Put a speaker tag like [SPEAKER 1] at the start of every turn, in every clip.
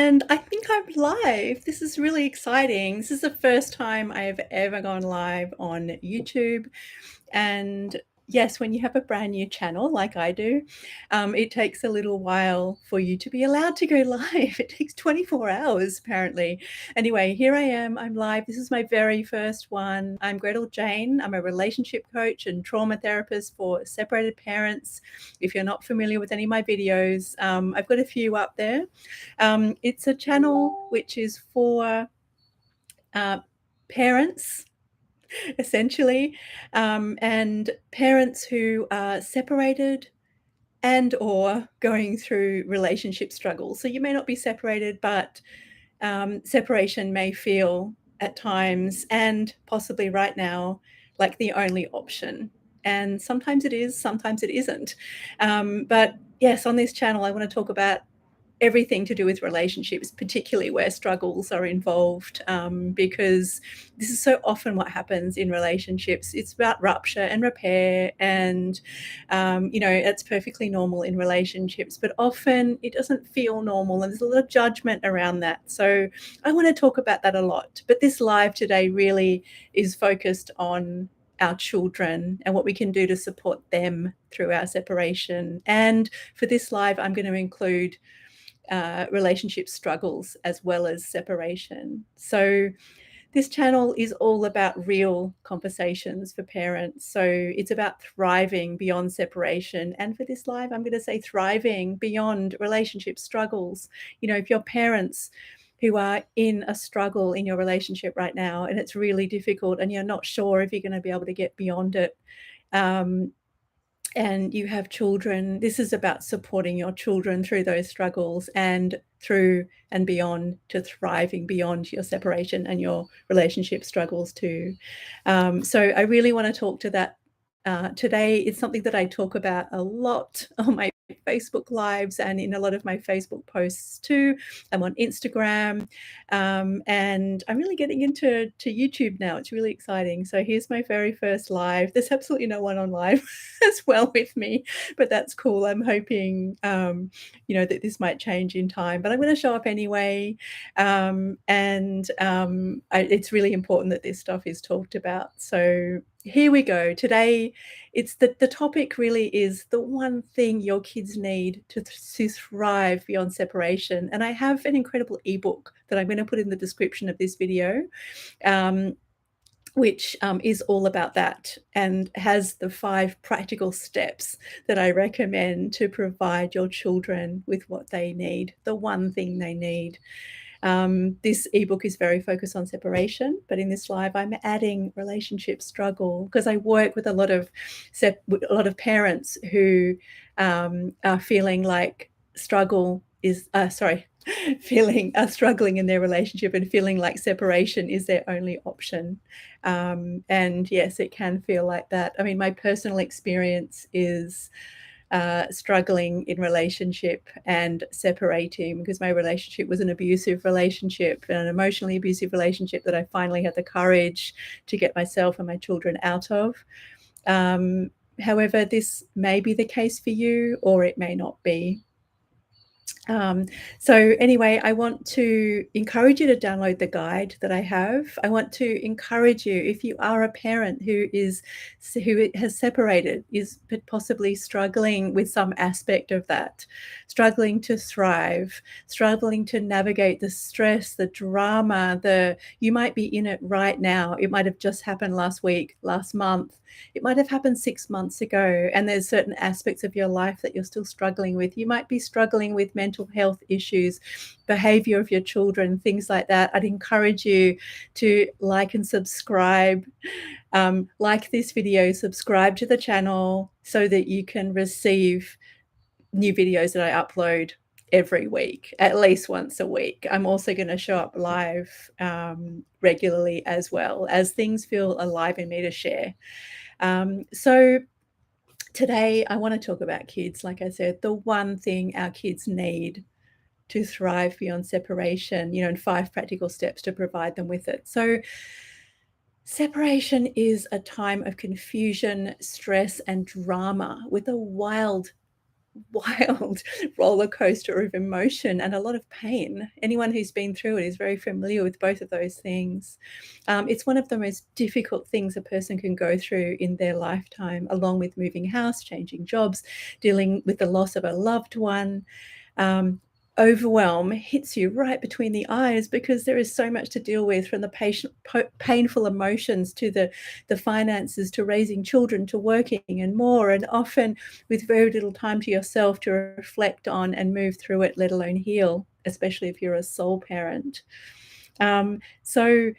[SPEAKER 1] And I think I'm live. This is really exciting. This is the first time I have ever gone live on YouTube. And yes, when you have a brand new channel like I do, it takes a little while for you to be allowed to go live. It takes 24 hours, apparently. Anyway, here I am. I'm live. This is my very first one. I'm Gretel Jane. I'm a relationship coach and trauma therapist for separated parents. If you're not familiar with any of my videos, I've got a few up there. It's a channel which is for parents, essentially, and parents who are separated and or going through relationship struggles. So you may not be separated, but separation may feel at times, and possibly right now, like the only option. And sometimes it is, sometimes it isn't. But yes, on this channel, I want to talk about everything to do with relationships, particularly where struggles are involved, because this is so often what happens in relationships. It's about rupture and repair, and it's perfectly normal in relationships, but often it doesn't feel normal, and there's a lot of judgment around that. So I want to talk about that a lot, but this live today really is focused on our children and what we can do to support them through our separation. And for this live, I'm going to include relationship struggles as well as separation. So this channel is all about real conversations for parents. So it's about thriving beyond separation. And for this live, I'm going to say thriving beyond relationship struggles. You know, if your parents who are in a struggle in your relationship right now, and it's really difficult, and you're not sure if you're going to be able to get beyond it, and you have children, this is about supporting your children through those struggles and through and beyond, to thriving beyond your separation and your relationship struggles too. So I really want to talk to that today. It's something that I talk about a lot on my Facebook lives and in a lot of my Facebook posts too. I'm on Instagram, and I'm really getting into YouTube now. It's really exciting. So here's my very first live. There's absolutely no one on live as well with me, but that's cool. I'm hoping, that this might change in time, but I'm going to show up anyway. It's really important that this stuff is talked about. So here we go. Today, it's the topic really is the one thing your kids need to thrive beyond separation. And I have an incredible ebook that I'm going to put in the description of this video, which is all about that and has the 5 practical steps that I recommend to provide your children with what they need, the one thing they need. This ebook is very focused on separation, but in this live, I'm adding relationship struggle because I work with a lot of parents who are feeling like struggling in their relationship and feeling like separation is their only option. And yes, it can feel like that. I mean, my personal experience is struggling in relationship and separating, because my relationship was an abusive relationship, an emotionally abusive relationship that I finally had the courage to get myself and my children out of. However, this may be the case for you, or it may not be. So anyway, I want to encourage you to download the guide that I have. I want to encourage you, if you are a parent who has separated, is possibly struggling with some aspect of that, struggling to thrive, struggling to navigate the stress, the drama, you might be in it right now. It might have just happened last week, last month. It might have happened 6 months ago, and there's certain aspects of your life that you're still struggling with. You might be struggling with mental health issues, behavior of your children, things like that. I'd encourage you to like and subscribe. Like this video, subscribe to the channel so that you can receive new videos that I upload every week, at least once a week. I'm also going to show up live regularly as well, as things feel alive in me to share. So today I want to talk about kids. Like I said, the one thing our kids need to thrive beyond separation, and 5 practical steps to provide them with it. So separation is a time of confusion, stress, and drama with a wild wild roller coaster of emotion and a lot of pain. Anyone who's been through it is very familiar with both of those things. It's one of the most difficult things a person can go through in their lifetime, along with moving house, changing jobs, dealing with the loss of a loved one. Um, Overwhelm hits you right between the eyes because there is so much to deal with, from the painful emotions to the finances, to raising children, to working and more, and often with very little time to yourself to reflect on and move through it, let alone heal, especially if you're a sole parent. So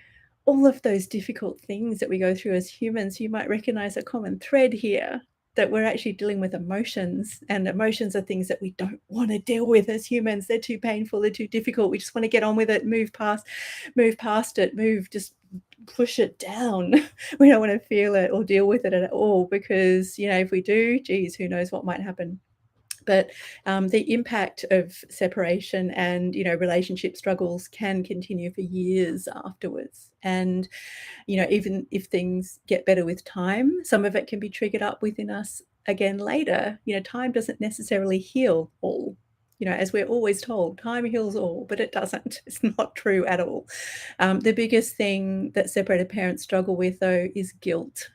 [SPEAKER 1] all of those difficult things that we go through as humans, you might recognize a common thread here, that we're actually dealing with emotions, and emotions are things that we don't want to deal with as humans. They're too painful, they're too difficult. We just want to get on with it, move past it, just push it down. We don't want to feel it or deal with it at all, because, if we do, geez, who knows what might happen. But the impact of separation and, relationship struggles can continue for years afterwards. And, even if things get better with time, some of it can be triggered up within us again later. Time doesn't necessarily heal all. As we're always told, time heals all, but it doesn't. It's not true at all. The biggest thing that separated parents struggle with, though, is guilt.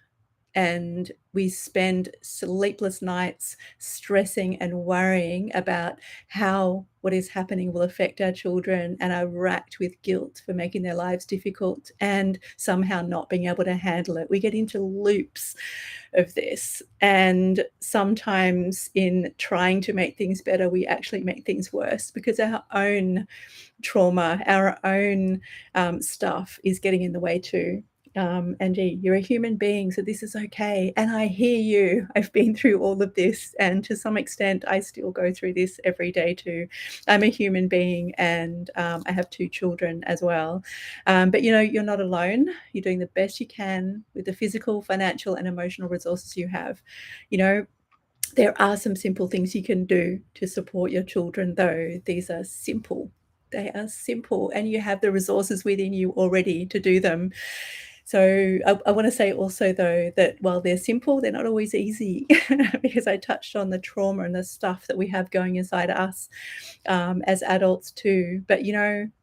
[SPEAKER 1] And we spend sleepless nights stressing and worrying about how what is happening will affect our children, and are racked with guilt for making their lives difficult and somehow not being able to handle it. We get into loops of this, and sometimes in trying to make things better, we actually make things worse, because our own trauma, our own stuff is getting in the way too. And you're a human being, so this is okay. And I hear you. I've been through all of this, and to some extent, I still go through this every day too. I'm a human being, and I have 2 children as well. But you're not alone. You're doing the best you can with the physical, financial, and emotional resources you have. You know, there are some simple things you can do to support your children, though. These are simple. They are simple, and you have the resources within you already to do them. So I want to say also, though, that while they're simple, they're not always easy, because I touched on the trauma and the stuff that we have going inside us as adults too. But,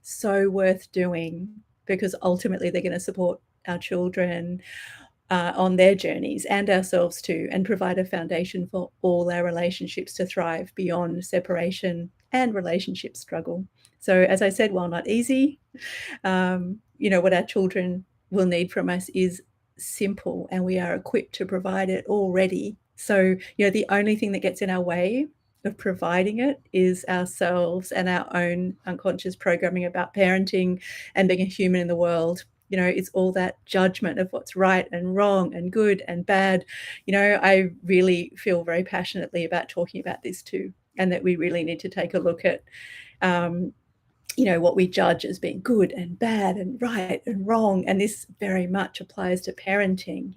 [SPEAKER 1] so worth doing, because ultimately they're going to support our children on their journeys, and ourselves too, and provide a foundation for all our relationships to thrive beyond separation and relationship struggle. So, as I said, while not easy, what our children will need from us is simple, and we are equipped to provide it already. So, the only thing that gets in our way of providing it is ourselves and our own unconscious programming about parenting and being a human in the world. It's all that judgment of what's right and wrong and good and bad. I really feel very passionately about talking about this too, and that we really need to take a look at what we judge as being good and bad and right and wrong. And this very much applies to parenting.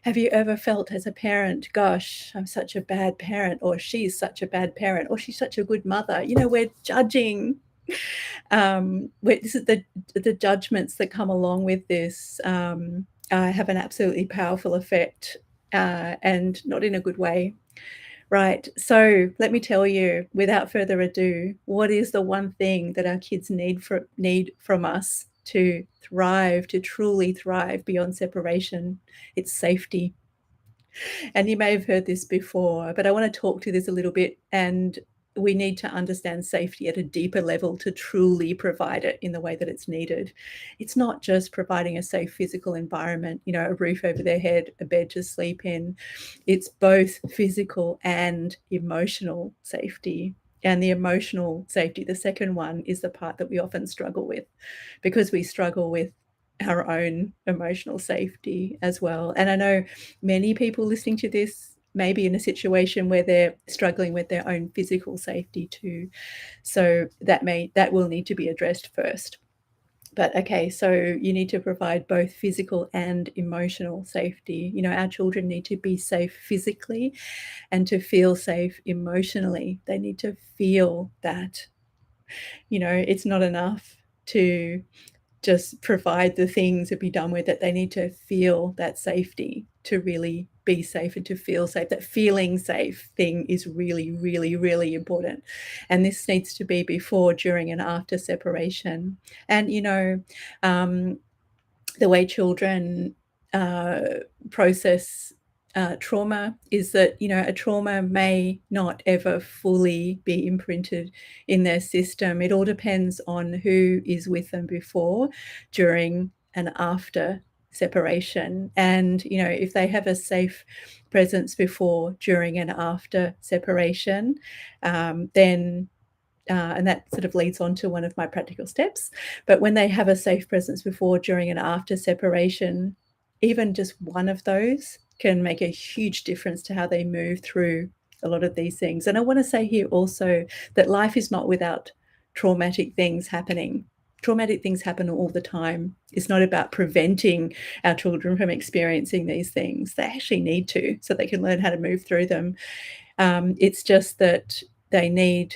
[SPEAKER 1] Have you ever felt as a parent, gosh, I'm such a bad parent, or she's such a bad parent, or she's such a good mother? We're judging. This is the judgments that come along with this have an absolutely powerful effect, and not in a good way. Right. So let me tell you, without further ado, what is the one thing that our kids need from us to thrive, to truly thrive beyond separation? It's safety. And you may have heard this before, but I want to talk to this a little bit. And we need to understand safety at a deeper level to truly provide it in the way that it's needed. It's not just providing a safe physical environment, a roof over their head, a bed to sleep in. It's both physical and emotional safety. And the emotional safety, the second one, is the part that we often struggle with, because we struggle with our own emotional safety as well. And I know many people listening to this may be in a situation where they're struggling with their own physical safety too. So that will need to be addressed first. But okay, so you need to provide both physical and emotional safety. Our children need to be safe physically and to feel safe emotionally. They need to feel that. It's not enough to just provide the things to be done with it. They need to feel that safety to really be safe and to feel safe. That feeling safe thing is really, really, really important. And this needs to be before, during, and after separation. And, um, the way children uh, process trauma is that, a trauma may not ever fully be imprinted in their system. It all depends on who is with them before, during, and after separation. And, if they have a safe presence before, during, and after separation, then and that sort of leads on to one of my practical steps. But when they have a safe presence before, during, and after separation, even just one of those can make a huge difference to how they move through a lot of these things. And I want to say here also that life is not without traumatic things happening. Traumatic things happen all the time. It's not about preventing our children from experiencing these things. They actually need to, so they can learn how to move through them. It's just that they need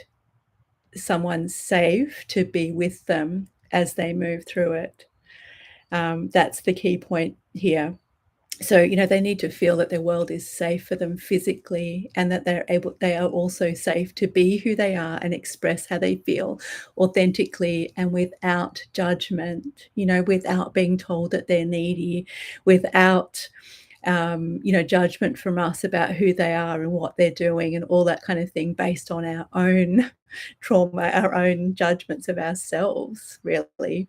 [SPEAKER 1] someone safe to be with them as they move through it. That's the key point here. So, they need to feel that their world is safe for them physically, and that they are also safe to be who they are and express how they feel authentically and without judgment, without being told that they're needy, without judgment from us about who they are and what they're doing and all that kind of thing, based on our own trauma, our own judgments of ourselves, really.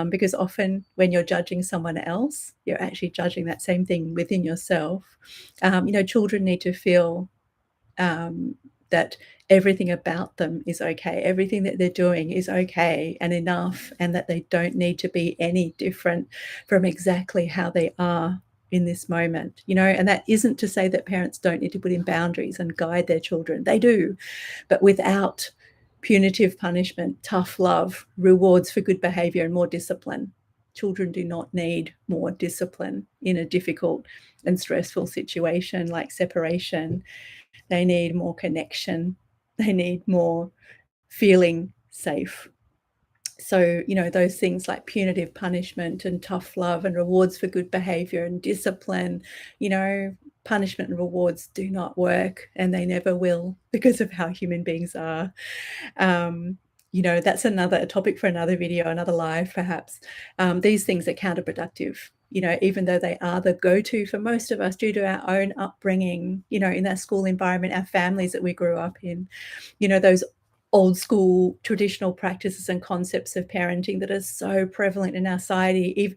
[SPEAKER 1] Because often when you're judging someone else, you're actually judging that same thing within yourself. Children need to feel that everything about them is okay, everything that they're doing is okay and enough, and that they don't need to be any different from exactly how they are in this moment. And that isn't to say that parents don't need to put in boundaries and guide their children. They do, but without punitive punishment, tough love, rewards for good behavior, and more discipline. Children do not need more discipline in a difficult and stressful situation like separation. They need more connection. They need more feeling safe. So, those things like punitive punishment and tough love and rewards for good behavior and discipline, punishment and rewards do not work, and they never will, because of how human beings are. That's a topic for another video, another live perhaps. These things are counterproductive, even though they are the go-to for most of us due to our own upbringing, in that school environment, our families that we grew up in, those old school traditional practices and concepts of parenting that are so prevalent in our society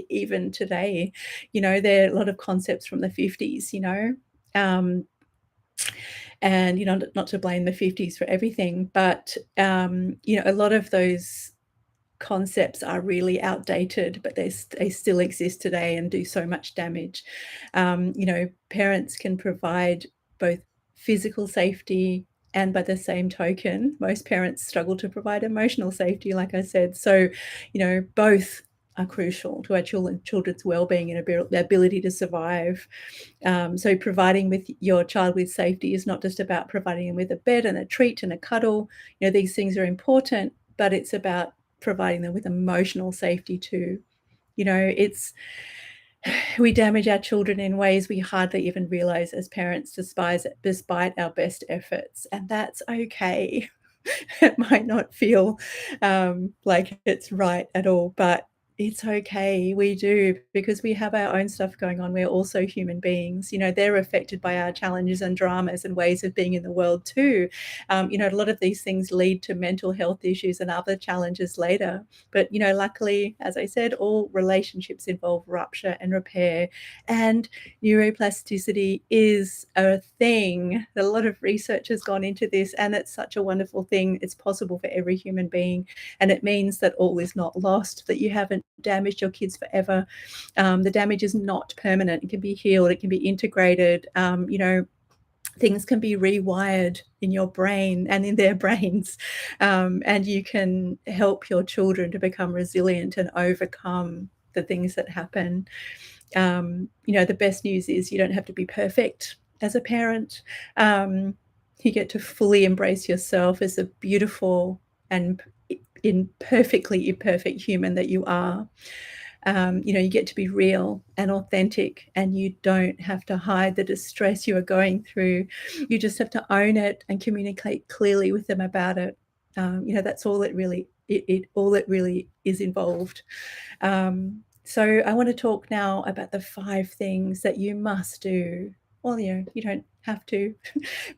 [SPEAKER 1] even today. There are a lot of concepts from the 50s, um, and, not to blame the 50s for everything, but, a lot of those concepts are really outdated, but they still exist today and do so much damage. Parents can provide both physical safety, and by the same token, most parents struggle to provide emotional safety, like I said. So, both are crucial to our children's well-being and their ability to survive. So providing with your child with safety is not just about providing them with a bed and a treat and a cuddle. These things are important, but it's about providing them with emotional safety too. It's we damage our children in ways we hardly even realize as parents, despite our best efforts, and that's okay. It might not feel like it's right at all, but it's okay. We do, because we have our own stuff going on. We're also human beings. They're affected by our challenges and dramas and ways of being in the world too. A lot of these things lead to mental health issues and other challenges later. But, luckily, as I said, all relationships involve rupture and repair, and neuroplasticity is a thing. A lot of research has gone into this, and it's such a wonderful thing. It's possible for every human being, and it means that all is not lost, that you haven't damaged your kids forever. The damage is not permanent. It can be healed. It can be integrated. Things can be rewired in your brain and in their brains, and you can help your children to become resilient and overcome the things that happen. The best news is you don't have to be perfect as a parent. You get to fully embrace yourself as a beautiful and perfectly imperfect human that you are. You get to be real and authentic, and you don't have to hide the distress you are going through. You just have to own it and communicate clearly with them about it. That's all it really is involved. So I want to talk now about the 5 things that you must do. Well, you don't have to,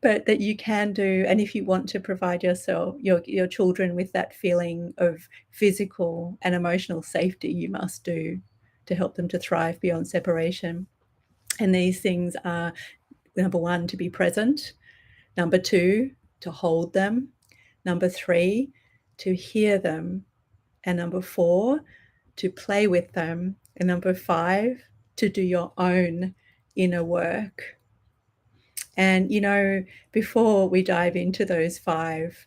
[SPEAKER 1] but that you can do. And if you want to provide your children with that feeling of physical and emotional safety, you must do to help them to thrive beyond separation. And these things are: number 1, to be present; number 2, to hold them; number 3, to hear them; and number 4, to play with them; and number 5, to do your own inner work. And, before we dive into those 5,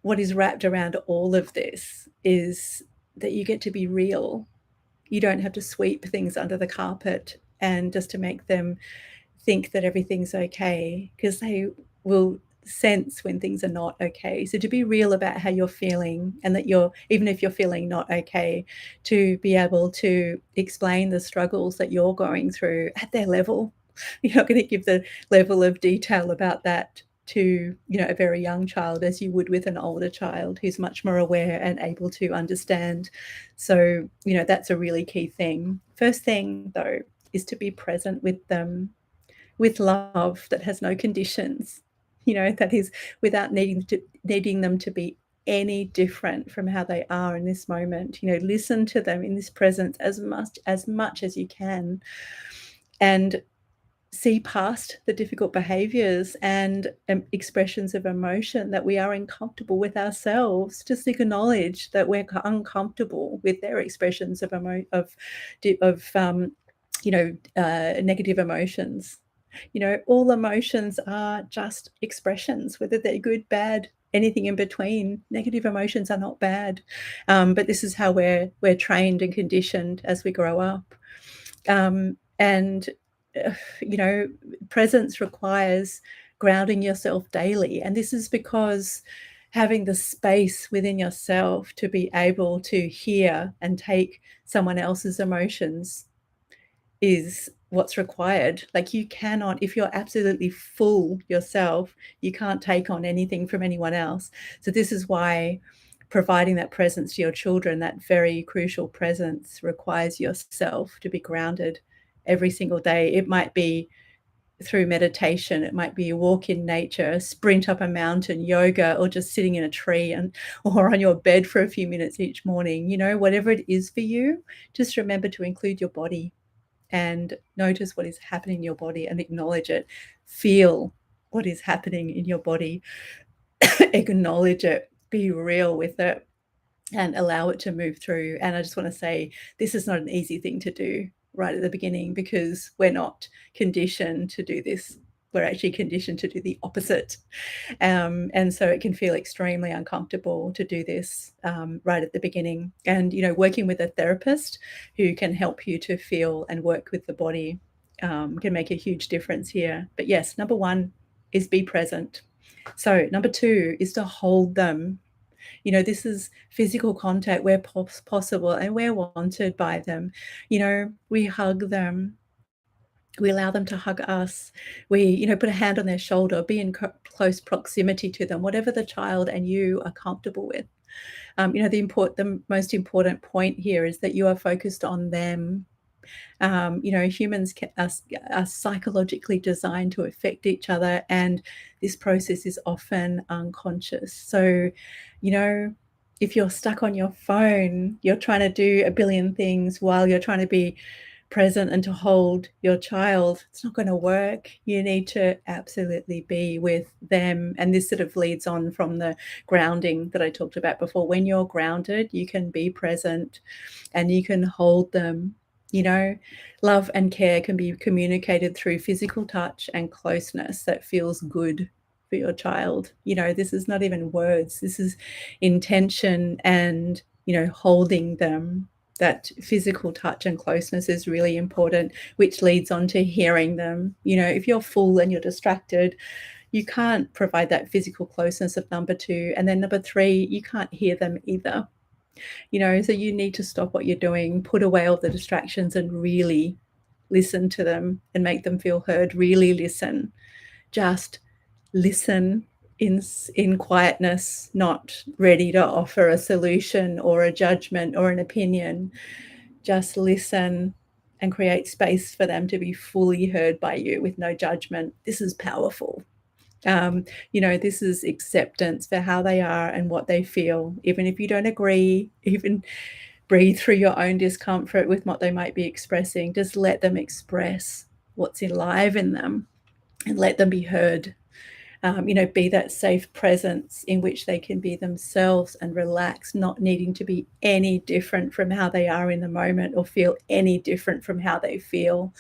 [SPEAKER 1] what is wrapped around all of this is that you get to be real. You don't have to sweep things under the carpet and just to make them think that everything's okay, because they will sense when things are not okay. So to be real about how you're feeling, and that even if you're feeling not okay, to be able to explain the struggles that you're going through at their level. You're not going to give the level of detail about that to a very young child as you would with an older child who's much more aware and able to understand. So that's a really key thing. First thing, though, is to be present with them, with love that has no conditions, that is without needing them to be any different from how they are in this moment. Listen to them in this presence as much as you can, and see past the difficult behaviors and expressions of emotion that we are uncomfortable with ourselves. Just acknowledge that we're uncomfortable with their expressions of negative emotions. All emotions are just expressions, whether they're good, bad, anything in between. Negative emotions are not bad, but this is how we're trained and conditioned as we grow up. And presence requires grounding yourself daily, and this is because having the space within yourself to be able to hear and take someone else's emotions is what's required. Like, you cannot, if you're absolutely full yourself, you can't take on anything from anyone else. So this is why providing that presence to your children, that very crucial presence, requires yourself to be grounded every single day. It might be through meditation, it might be a walk in nature, a sprint up a mountain, yoga, or just sitting in a tree or on your bed for a few minutes each morning. Whatever it is for you, just remember to include your body and notice what is happening in your body and acknowledge it. Feel what is happening in your body. Acknowledge it. Be real with it and allow it to move through. And I just want to say, this is not an easy thing to do right at the beginning, because we're not conditioned to do this. We're actually conditioned to do the opposite. And so it can feel extremely uncomfortable to do this right at the beginning. And, working with a therapist who can help you to feel and work with the body can make a huge difference here. But yes, number 1 is be present. So number 2 is to hold them. This is physical contact where possible and where wanted by them. We hug them. We allow them to hug us. We, put a hand on their shoulder, be in close proximity to them, whatever the child and you are comfortable with. The most important point here is that you are focused on them. Humans are psychologically designed to affect each other, and this process is often unconscious. So, if you're stuck on your phone, you're trying to do a billion things while you're trying to be present and to hold your child, it's not going to work. You need to absolutely be with them. And this sort of leads on from the grounding that I talked about before. When you're grounded, you can be present and you can hold them. Love and care can be communicated through physical touch and closeness that feels good for your child. This is not even words. This is intention and, holding them. That physical touch and closeness is really important, which leads on to hearing them. If you're full and you're distracted, you can't provide that physical closeness of number 2. And then number 3, you can't hear them either. So you need to stop what you're doing, put away all the distractions, and really listen to them and make them feel heard. Really listen. Just listen in quietness, not ready to offer a solution or a judgment or an opinion. Just listen and create space for them to be fully heard by you with no judgment. This is powerful. This is acceptance for how they are and what they feel, even if you don't agree, even breathe through your own discomfort with what they might be expressing. Just let them express what's alive in them and let them be heard. Be that safe presence in which they can be themselves and relax, not needing to be any different from how they are in the moment or feel any different from how they feel.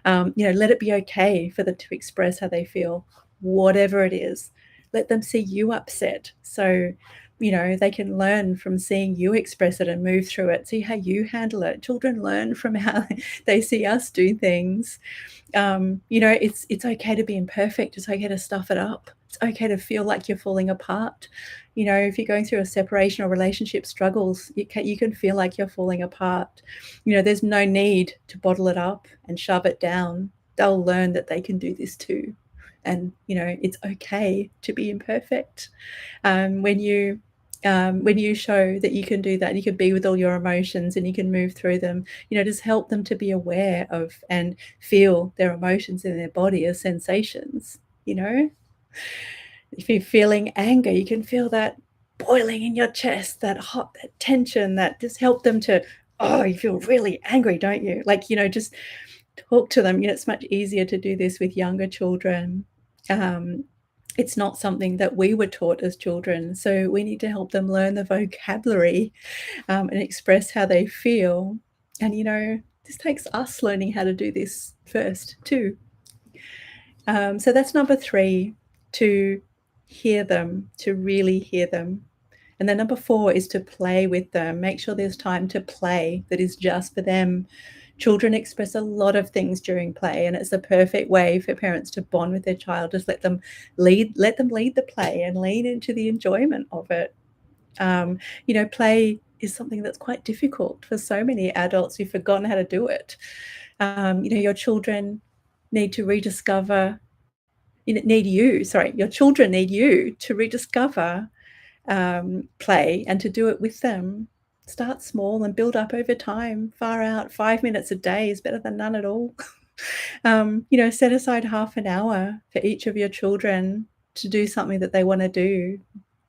[SPEAKER 1] Let it be okay for them to express how they feel, whatever it is. Let them see you upset. So, they can learn from seeing you express it and move through it, see how you handle it. Children learn from how they see us do things. It's okay to be imperfect. It's okay to stuff it up. It's okay to feel like you're falling apart. If you're going through a separation or relationship struggles, you can feel like you're falling apart. There's no need to bottle it up and shove it down. They'll learn that they can do this too. And, it's okay to be imperfect. When you show that you can do that, you can be with all your emotions and you can move through them, just help them to be aware of and feel their emotions in their body as sensations. If you're feeling anger, you can feel that boiling in your chest, that hot, that tension, that just help them to, oh, you feel really angry, don't you? Just talk to them. It's much easier to do this with younger children. It's not something that we were taught as children, so we need to help them learn the vocabulary, and express how they feel. And, this takes us learning how to do this first too. So that's number 3, to hear them, to really hear them. And then number 4 is to play with them. Make sure there's time to play that is just for them. Children express a lot of things during play, and it's the perfect way for parents to bond with their child. Just let them lead the play and lean into the enjoyment of it. Play is something that's quite difficult for so many adults who've forgotten how to do it. Your children need to rediscover, your children need you to rediscover play and to do it with them. Start small and build up over time. Far out, 5 minutes a day is better than none at all. Set aside half an hour for each of your children to do something that they want to do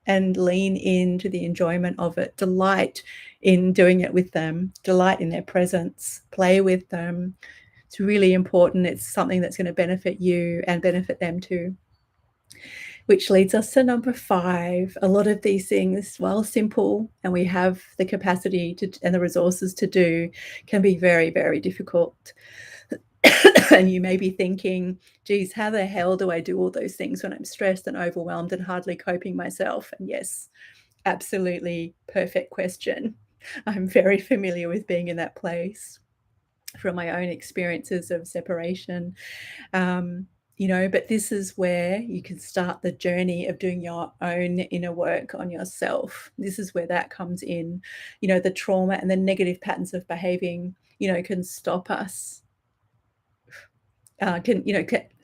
[SPEAKER 1] and lean into the enjoyment of it. Delight in doing it with them. Delight in their presence. Play with them. It's really important. It's something that's going to benefit you and benefit them too. Which leads us to number 5. A lot of these things, while simple and we have the capacity to and the resources to do, can be very, very difficult. And you may be thinking, geez, how the hell do I do all those things when I'm stressed and overwhelmed and hardly coping myself? And yes, absolutely perfect question. I'm very familiar with being in that place from my own experiences of separation. But this is where you can start the journey of doing your own inner work on yourself. This is where that comes in. The trauma and the negative patterns of behaving, can stop us. The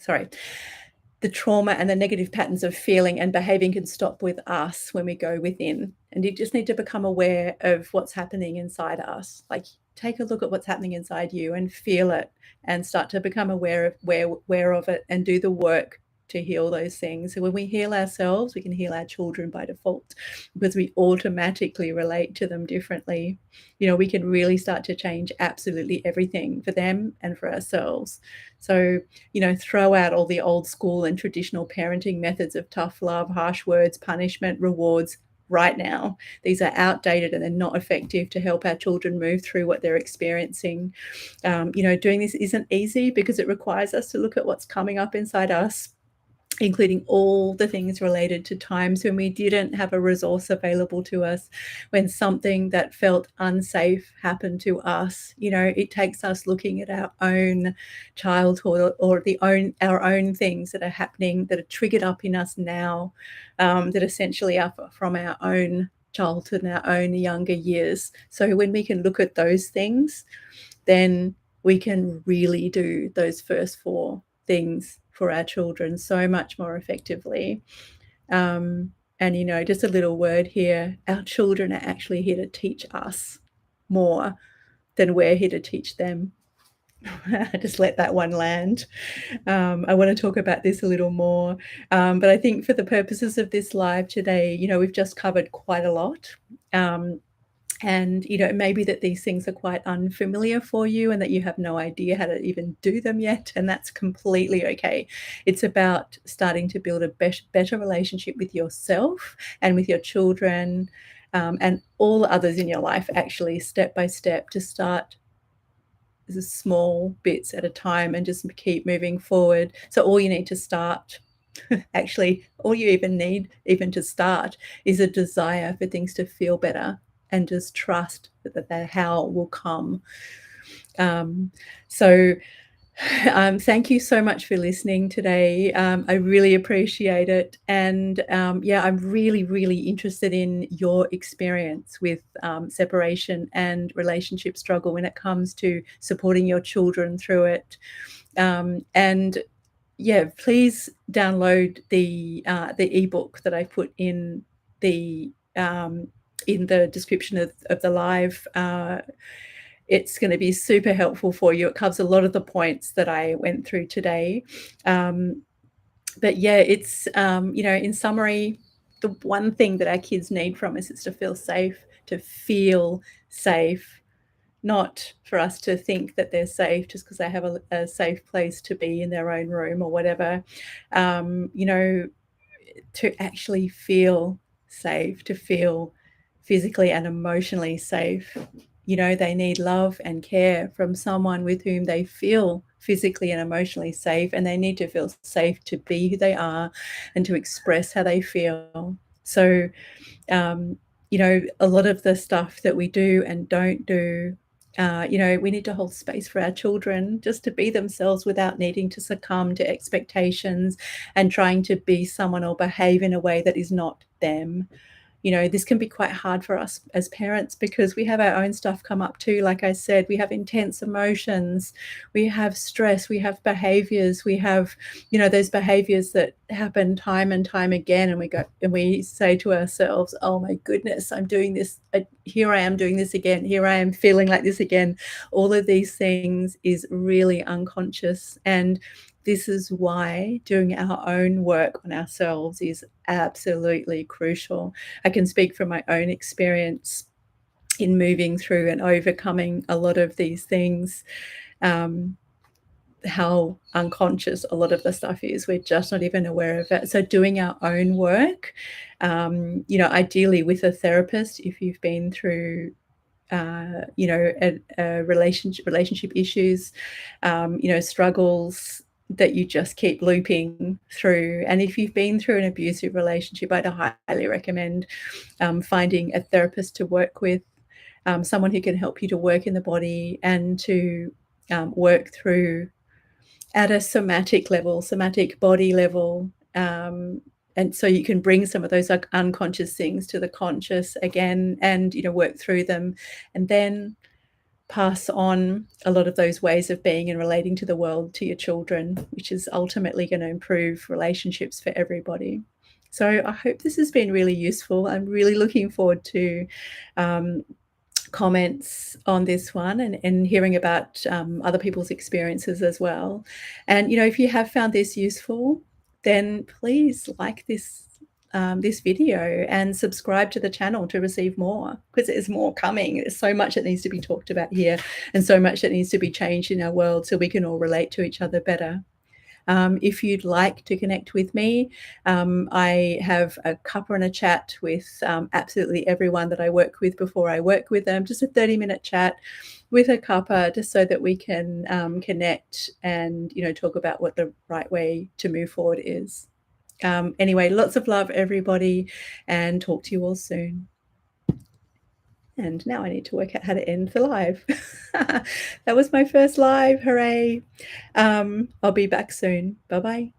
[SPEAKER 1] trauma and the negative patterns of feeling and behaving can stop with us when we go within. And you just need to become aware of what's happening inside us. Like, take a look at what's happening inside you and feel it and start to become aware of it and do the work to heal those things. So when we heal ourselves, we can heal our children by default because we automatically relate to them differently. We can really start to change absolutely everything for them and for ourselves. So, throw out all the old school and traditional parenting methods of tough love, harsh words, punishment, rewards right now. These are outdated and they're not effective to help our children move through what they're experiencing. Doing this isn't easy because it requires us to look at what's coming up inside us, including all the things related to times when we didn't have a resource available to us, when something that felt unsafe happened to us. It takes us looking at our own childhood or our own things that are happening, that are triggered up in us now, that essentially are from our own childhood and our own younger years. So when we can look at those things, then we can really do those first 4 things for our children so much more effectively. And, you know, just a little word here, our children are actually here to teach us more than we're here to teach them. Just let that one land. I want to talk about this a little more, but I think for the purposes of this live today, you know, we've just covered quite a lot. And, you know, it may be that these things are quite unfamiliar for you and that you have no idea how to even do them yet, and that's completely okay. It's about starting to build a better relationship with yourself and with your children, and all the others in your life, actually, step by step, to start small bits at a time and just keep moving forward. So all you need to start, actually, all you even need even to start is a desire for things to feel better, and just trust that the how will come. So thank you so much for listening today. I really appreciate it. And yeah, I'm really, really interested in your experience with separation and relationship struggle when it comes to supporting your children through it. And yeah, please download the ebook that I put in the description of the live. It's going to be super helpful for you. It covers a lot of the points that I went through today. But yeah, it's, you know, in summary, the one thing that our kids need from us is to feel safe, not for us to think that they're safe just because they have a safe place to be in their own room or whatever. You know, to actually feel safe, to feel physically and emotionally safe. You know, they need love and care from someone with whom they feel physically and emotionally safe, and they need to feel safe to be who they are and to express how they feel. So, you know, a lot of the stuff that we do and don't do, you know, we need to hold space for our children just to be themselves without needing to succumb to expectations and trying to be someone or behave in a way that is not them. You know, this can be quite hard for us as parents because we have our own stuff come up too. Like I said, we have intense emotions, we have stress, we have behaviors, we have, you know, those behaviors that happen time and time again. And we say to ourselves, oh my goodness, I'm doing this. Here I am doing this again. Here I am feeling like this again. All of these things is really unconscious. And this is why doing our own work on ourselves is absolutely crucial. I can speak from my own experience in moving through and overcoming a lot of these things, how unconscious a lot of the stuff is. We're just not even aware of it. So doing our own work, you know, ideally with a therapist, if you've been through you know, relationship issues, you know, struggles that you just keep looping through. And if you've been through an abusive relationship, I'd highly recommend finding a therapist to work with, someone who can help you to work in the body and to work through at a somatic level, somatic body level. And so you can bring some of those like unconscious things to the conscious again, and, you know, work through them, and then pass on a lot of those ways of being and relating to the world to your children, which is ultimately going to improve relationships for everybody. So I hope this has been really useful. I'm really looking forward to comments on this one, and hearing about other people's experiences as well. And, you know, if you have found this useful, then please like this video and subscribe to the channel to receive more, because there's more coming. There's so much that needs to be talked about here and so much that needs to be changed in our world so we can all relate to each other better. If you'd like to connect with me, I have a Cuppa and a chat with absolutely everyone that I work with before I work with them. Just a 30-minute chat with a Cuppa, just so that we can connect and, you know, talk about what the right way to move forward is. Anyway, lots of love, everybody, and talk to you all soon. And now I need to work out how to end the live. That was my first live. Hooray. I'll be back soon. Bye-bye.